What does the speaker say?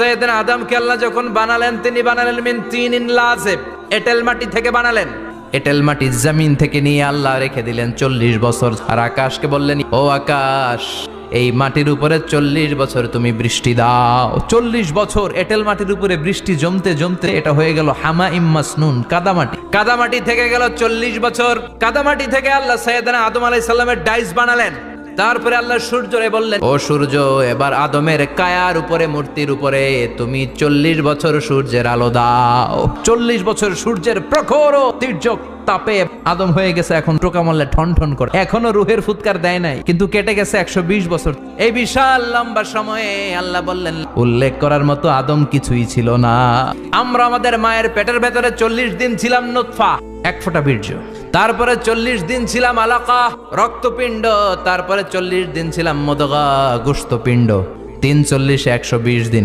সাইয়েদনা আদমকে আল্লাহ যখন বানালেন, তিনি বানালেন মিন তিনিন লাযিব, এঁটেল মাটি থেকে বানালেন। এঁটেল মাটি জমিন থেকে নিয়ে আল্লাহ রেখে দিলেন 40 বছর। আর আকাশকে বললেন, ও আকাশ, এই মাটির উপরে 40 বছর তুমি বৃষ্টি দাও। 40 বছর এঁটেল মাটির উপরে বৃষ্টি জমতে জমতে এটা হয়ে গেল হামাইম মাসনুন, কাদামাটি। কাদামাটি থেকে গেল 40 বছর। কাদামাটি থেকে আল্লাহ সাইয়েদনা আদম আলাইহিস সালামের ডাইস বানালেন। তারপরে আল্লাহ সূর্যরে বললেন, ও সূর্য, এবার আদমের কায়ার উপরে, মূর্তির উপরে তুমি 40 বছর সূর্যের আলো দাও। 40 বছর সূর্যের প্রখর ও তীর্যক তাপে আদম হয়ে গেছে এখন টোকা মারলে ঠন ঠন করে। এখনো রুহের ফুৎকার দেয় নাই, কিন্তু কেটে গেছে 120 বছর। এই বিশাল লম্বা সময়ে আল্লাহ বললেন, উল্লেখ করার মতো আদম কিছুই ছিল না। আমরা আমাদের মায়ের পেটের ভেতরে 40 দিন ছিলাম নুতফা, এক ফোঁটা বীর্য। তারপরে 40 দিন ছিলাম আলাকা, রক্তপিণ্ড। তারপরে 40 দিন ছিলাম মুদগা, গোশতপিণ্ড। 3 40 120 দিন।